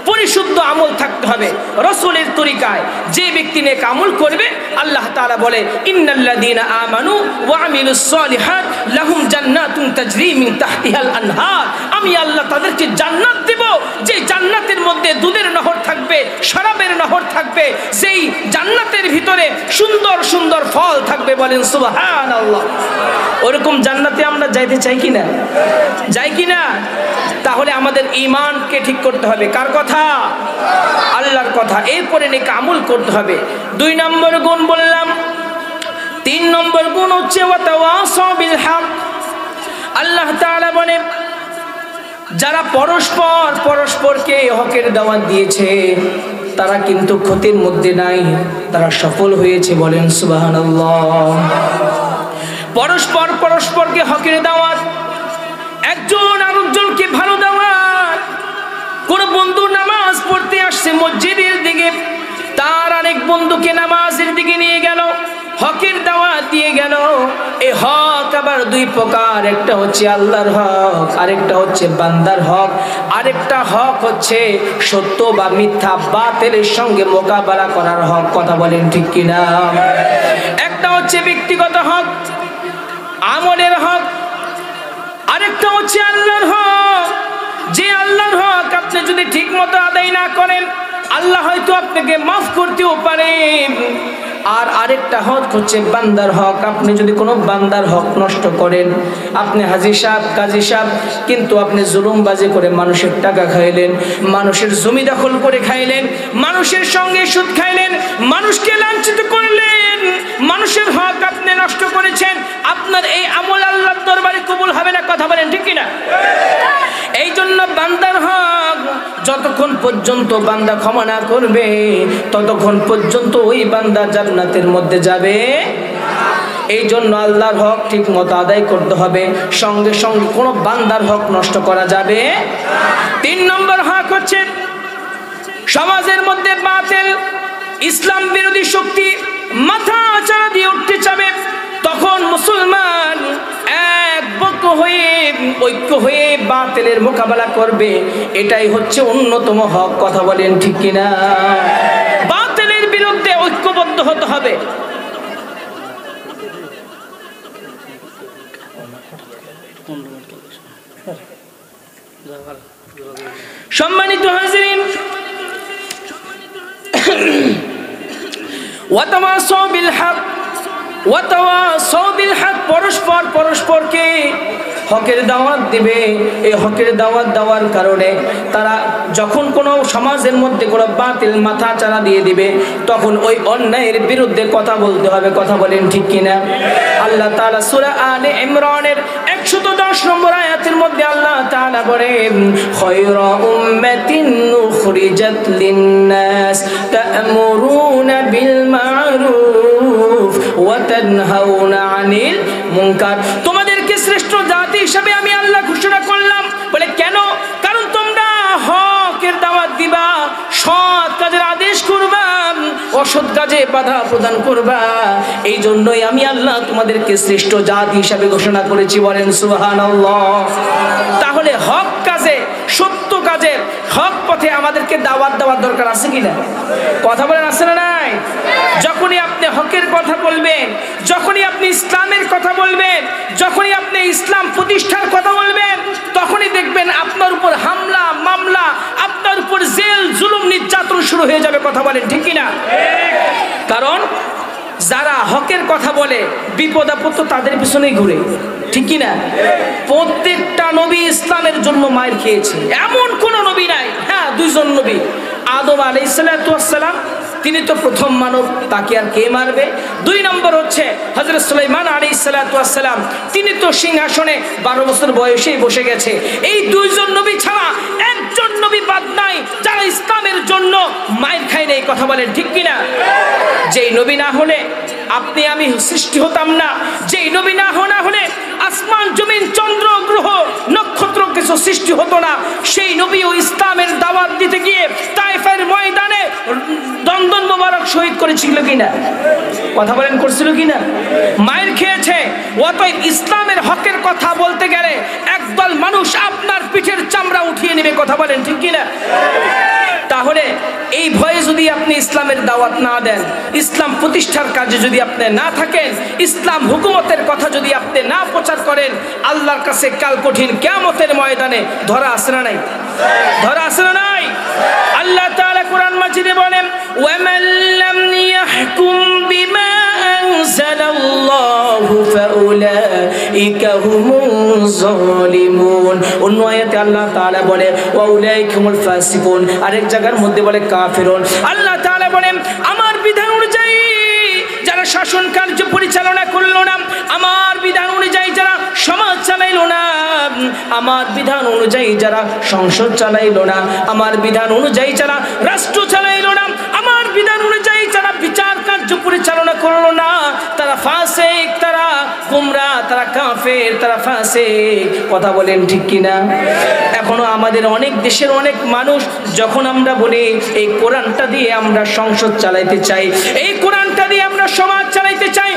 পরিশুদ্ধ আমল থাকতে হবে রাসূলের তরিকায়। যে ব্যক্তি নেক আমল করবে আল্লাহ তাআলা বলে ইন্নাল্লাযীনা আমানু ওয়া আমিলুস সালিহাত লাহুম জান্নাতুন তাজরি মিন তাহতিহাল আনহার। আমি আল্লাহ তাদেরকে জান্নাত দেব, যে জান্নাতের মধ্যে দুধের নহর থাকবে, শরাবের নহর থাকবে, যেই জান্নাতের ভিতরে সুন্দর সুন্দর ফল থাকবে। বলেন সুবহানাল্লাহ। ওরকম জান্নাতে আমরা যাইতে চাই কিনা? যাই কিনা? তাহলে আমাদের ঈমানকে ঠিক করতে হবে। কার কথা? আল্লাহর কথা। এরপরে নেক আমল করতে হবে। 2 নম্বর গুণ বললাম। 3 নম্বর গুণ হচ্ছে ওয়াতাওয়াসাউ বিল হক। আল্লাহ তাআলা বলে যারা পরস্পরকে হকের দাওয়াত দিয়েছে তারা কিন্তু ক্ষতির মধ্যে নাই, তারা সফল হয়েছে। বলেন সুবহানাল্লাহ। পরস্পরকে হকের দাওয়াত, একজন আরেকজনকে ভালো দাওয়াত। কোন বন্ধু নামাজ পড়তে আসছে মসজিদের দিকে, তার আরেক বন্ধুকে নামাজের দিকে নিয়ে গেল, হকের দাওয়াত দিয়ে গেল। এই হক আবার 2 প্রকার, একটা হচ্ছে আল্লাহর হক, আরেকটা হচ্ছে বান্দার হক। আরেকটা হক হচ্ছে সত্য বা মিথ্যা, বাতিলের সঙ্গে মোকাবেলা করার হক। কথা বলেন ঠিক কিনা? একটা হচ্ছে ব্যক্তিগত হক, আমলের হক। আরেকটা হচ্ছে আল্লাহর হক, যে আল্লাহর হক আপনি যদি ঠিক মতো আদায় না করেন আল্লাহ হয়তো আপনাকে মাফ করতেও পারেন। আর আরেকটা হক হচ্ছে বান্দার হক। আপনি যদি কোনো বান্দার হক নষ্ট করেন, আপনি হাজী সাহেব, কাজী সাহেব, কিন্তু আপনি জুলুমবাজি করে মানুষের টাকা খাইলেন, মানুষের জমি দখল করে খাইলেন, মানুষের সঙ্গে সুদ খাইলেন, মানুষকে লাঞ্ছিত করলেন, মানুষের হক আপনি নষ্ট করেছেন, আপনার এই আমল আল্লাহর দরবারে কবুল হবে না। কথা বলেন ঠিক কিনা? এই জন্য বান্দার হক যতক্ষণ পর্যন্ত বান্দা ক্ষমা না করবে ততক্ষণ পর্যন্ত ওই বান্দা জান্নাতের মধ্যে যাবে। এই জন্য আল্লাহর হক ঠিক মতো আদায় করতে হবে, সঙ্গে সঙ্গে কোনো বান্দার হক নষ্ট করা যাবে। 3 নম্বর হক হচ্ছে সমাজের মধ্যে বাতিল, ইসলাম বিরোধী শক্তি মাথা চাড়া দিয়ে উঠতে চাবে, তখন মুসলমান ঐক্য হয়ে বাতিলের মোকাবেলা করবে। এটাই হচ্ছে অন্যতম হক। কথা বলেন ঠিক কিনা? বাতিলের বিরুদ্ধে ঐক্যবদ্ধ হতে হবে। সম্মানিত হাজিরিন, ওয়াতাওয়াসাউ বিল হক, ওয়াতাওয়াসাউ বিল হক, পরস্পরকে হকের দাওয়াত দিবে। এই হকের দাওয়াত দেওয়ার কারণে তারা যখন কোনো সমাজের মধ্যে কোনো বাতিল মাথা চাড়া দিয়ে দিবে তখন ওই অন্যায়ের বিরুদ্ধে কথা বলতে হবে। কথা বলেন ঠিক কিনা? আল্লাহ তাআলা সূরা আলে ইমরানের 110 নম্বর আয়াতের মধ্যে আল্লাহ তাআলা বলেন খায়রা উম্মাতিন উখরিজাত লিন-নাস তা'মুরুনা বিল মা'রুফ ওয়া তানহাউনা আনিল মুনকার। তোমাদেরকে শ্রেষ্ঠ জাতি হিসেবে আমি আল্লাহ ঘোষণা করলাম। বলে কেন? কারণ তোমরা হকের দাওয়াত দিবা, সৎ কাজের আদেশ করবা, অসৎ কাজে বাধা প্রদান করবা। এই জন্যই আমি আল্লাহ তোমাদেরকে শ্রেষ্ঠ জাতি হিসেবে ঘোষণা করেছি। বলেন সুবহানাল্লাহ। তাহলে হক কাজে, সত্য কাজে, হক পথে আমাদেরকে দাওয়াত দেওয়ার দরকার আছে কিনা? কথা বলেন আছে না নাই? যখনই আপনি হকের কথা বলবেন, যখনই আপনি ইসলামের কথা বলবেন, যখনই আপনি ইসলাম প্রতিষ্ঠার কথা বলবেন, তখনই দেখবেন আপনার উপর হামলা মামলা, আপনার উপর জেল জুলুম নির্যাতন শুরু হয়ে যাবে। কথা বলেন ঠিক কিনা? কারণ যারা হকের কথা বলে বিপদ আপদ তো তাদের পিছনেই ঘুরে। ঠিক কি না? প্রত্যেকটা নবী ইসলামের জন্য মায়ের খেয়েছে, এমন কোন নবী নাই। হ্যাঁ, দুইজন নবী, আদম আলাইহিস সালাম, তিনি তো প্রথম মানব, তাকে আর কে মারবে? 2 নম্বর হচ্ছে হযরত সুলাইমান আলাইহিস সালাম, তিনি তো সিংহাসনে 12 বছর বয়সেই বসে গেছে। এই দুইজন নবী ছাড়া একজন নবী বাদ নাই যারা ইসলামের জন্য মায়ের খায় নাই। কথা বলেন ঠিক কিনা? যেই নবী না হলে আপনি আমি সৃষ্টি হতাম না, যেই নবী না হলে আসমান জমিন চন্দ্র গ্রহ নক্ষত্র কিছু সৃষ্টি হতো না। সেই নবী ও ইসলামের দাওয়াত দিতে গিয়ে তায়েফের ময়দানে দন্দন মোবারক শহীদ করেছিল কিনা? কথা বলেন, করছিল কিনা? মায়ের খেয়েছে। অতএব ইসলামের হকের কথা বলতে গেলে একদল মানুষ আপনার পিঠের চামড়া উঠিয়ে নেবে। কথা বলেন ঠিক কিনা? তাহলে এই ভয়ে যদি আপনি ইসলামের দাওয়াত না দেন, ইসলাম প্রতিষ্ঠার কাজে যদি আপনি না থাকেন, ইসলাম হুকুমতের কথা যদি আপনি না প্রচার করেন, আল্লাহর কাছে কাল কঠিন কিয়ামতের ময়দানে ধরা আছে না নাই? ধরা আছে না নাই? আল্লাহ তাআলা কোরআন মাজিদে বলেন, ওয়ামান লাম ইয়াহকুম বিমা আনজালাল্লাহু ফাউলাইকা হুমুজ জালিমুন। অন্য আয়াতে আল্লাহ তাআলা বলে ওয়াউলাইকা হুমুল ফাসিকুন, আরেক জায়গার মধ্যে বলে কাফিরুন। আল্লাহ তাআলা বলেন, আমার বিধান অনুযায়ী যারা শাসন কার্য পরিচালনা করলো না, আমার বিধান অনুযায়ী যারা সমাজ চালাইলো না, আমার বিধান অনুযায়ী যারা সংসদ চালাইলো না, আমার বিধান অনুযায়ী যারা রাষ্ট্র চালাইলো না, আমার বিধান অনুযায়ী যারা বিচার কার্য পরিচালনা করলো না, তারা ফাসিক, তারা গোমরা, তারা কাফের, তারা ফাসিক। কথা বলেন ঠিক কিনা? এখনো আমাদের অনেক দেশের অনেক মানুষ যখন আমরা বলি এই কোরআনটা দিয়ে আমরা সংসদ চালাইতে চাই, এই কোরআনটা দিয়ে আমরা সমাজ চালাইতে চাই,